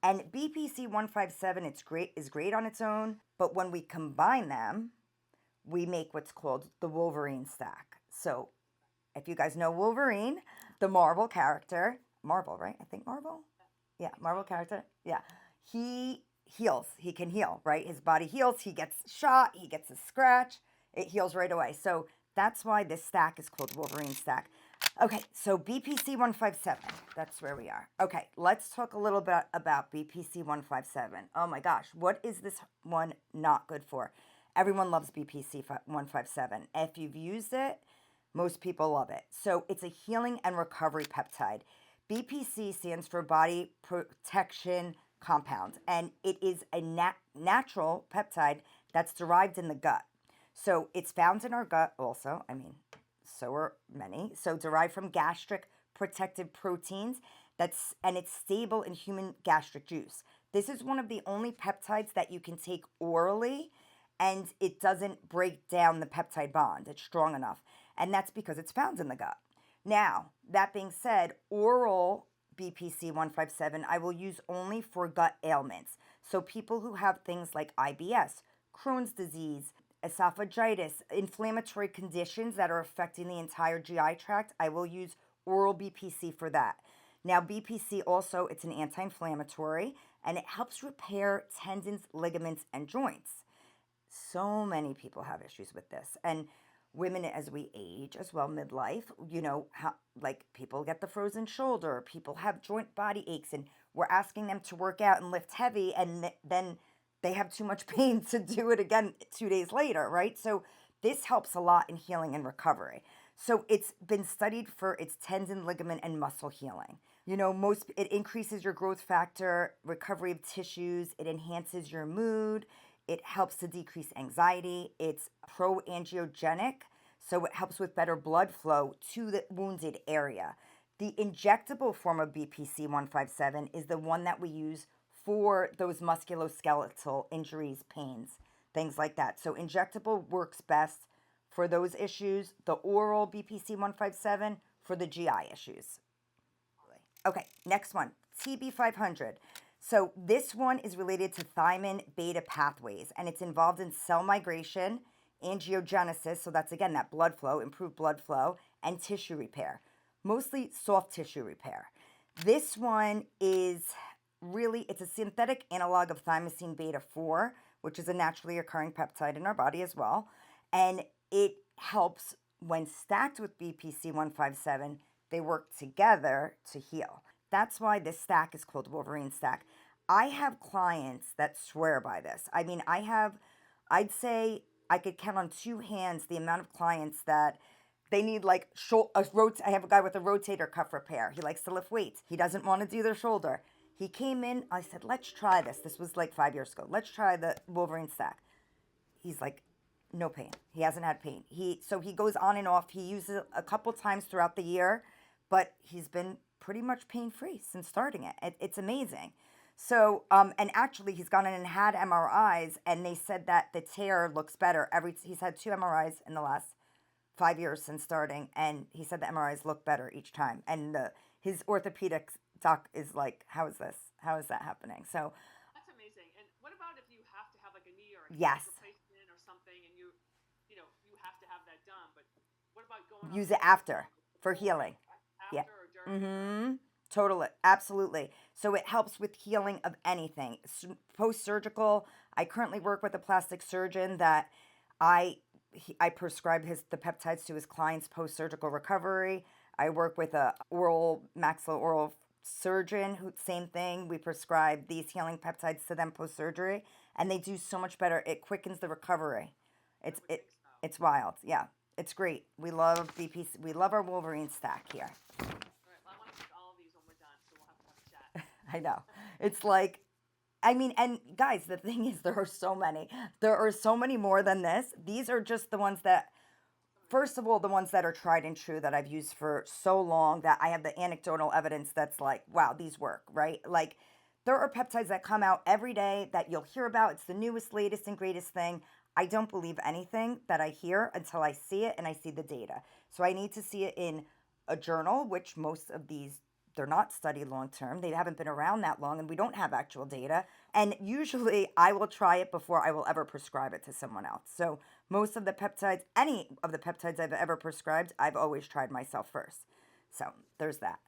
And BPC-157, is great on its own, but when we combine them, we make what's called the Wolverine stack. So if you guys know Wolverine, the Marvel character, Marvel, right? I think Marvel. Yeah, Marvel character. Yeah. He heals. He can heal, right? His body heals. He gets shot. He gets a scratch. It heals right away. So that's why this stack is called Wolverine stack. Okay, so BPC 157. That's where we are. Okay, let's talk a little bit about BPC 157. Oh my gosh, what is this one not good for? Everyone loves BPC 157. If you've used it, most people love it. So it's a healing and recovery peptide. BPC stands for body protection compound, and it is a natural peptide that's derived in the gut. So it's found in our gut also. I mean, so are many. So derived from gastric protective proteins, and it's stable in human gastric juice. This is one of the only peptides that you can take orally and it doesn't break down the peptide bond. It's strong enough. And that's because it's found in the gut. Now, that being said, oral BPC 157 I will use only for gut ailments. So people who have things like IBS, Crohn's disease, esophagitis, inflammatory conditions that are affecting the entire GI tract, I will use oral BPC for that. Now, BPC also, it's an anti-inflammatory and it helps repair tendons, ligaments, and joints. So many people have issues with this. And women as we age as well, midlife, like people get the frozen shoulder, people have joint body aches, and we're asking them to work out and lift heavy, and then they have too much pain to do it again 2 days later, right? So this helps a lot in healing and recovery. So it's been studied for its tendon, ligament, and muscle healing. It increases your growth factor, recovery of tissues, it enhances your mood, it helps to decrease anxiety. It's pro-angiogenic, so it helps with better blood flow to the wounded area. The injectable form of BPC 157 is the one that we use for those musculoskeletal injuries, pains, things like that. So injectable works best for those issues. The oral BPC 157 for the GI issues. Okay, next one, TB-500. So this one is related to thiamine beta pathways, and it's involved in cell migration, angiogenesis, so that's again that blood flow, improved blood flow, and tissue repair, mostly soft tissue repair. This one is it's a synthetic analog of thymosin beta 4, which is a naturally occurring peptide in our body as well, and it helps when stacked with BPC 157, they work together to heal. That's why this stack is called Wolverine stack. I have clients that swear by this. I mean, I'd say I could count on two hands the amount of clients that they need I have a guy with a rotator cuff repair. He likes to lift weights. He doesn't want to do their shoulder. He came in, I said, let's try this. This was like 5 years ago. Let's try the Wolverine stack. He's like, no pain. He hasn't had pain. So he goes on and off. He uses it a couple times throughout the year, but he's been pretty much pain-free since starting it. It's amazing. So, and actually he's gone in and had MRIs, and they said that the tear looks better. He's had 2 MRIs in the last 5 years since starting, and he said the MRIs look better each time. And his orthopedic doc is like, how is this? How is that happening? So That's amazing. And what about if you have to have like a knee or a hip yes, replacement or something, and you have to have that done? But what about going on use the it other after side, for before, healing. Yeah. after, or during, or Mm-hmm. Totally. Absolutely. So it helps with healing of anything. Post-surgical, I currently work with a plastic surgeon that I prescribe the peptides to his clients post-surgical recovery. I work with a maxilloral surgeon who same thing. We prescribe these healing peptides to them post-surgery, and they do so much better. It quickens the recovery. I It's would it think so. it's wild. Yeah. It's great. We love BPC. We love our Wolverine stack here. All right. Well, I want to take all of these when we're done, so we'll have to have a chat. I know. It's like, I mean, and guys, the thing is, there are so many. There are so many more than this. These are just the ones that, first of all, the ones that are tried and true that I've used for so long that I have the anecdotal evidence that's like, wow, these work, right? Like, there are peptides that come out every day that you'll hear about. It's the newest, latest, and greatest thing. I don't believe anything that I hear until I see it and I see the data. So I need to see it in a journal, which most of these they're not studied long term. They haven't been around that long, and we don't have actual data. And usually I will try it before I will ever prescribe it to someone else. So most of the peptides, any of the peptides I've ever prescribed, I've always tried myself first. So there's that.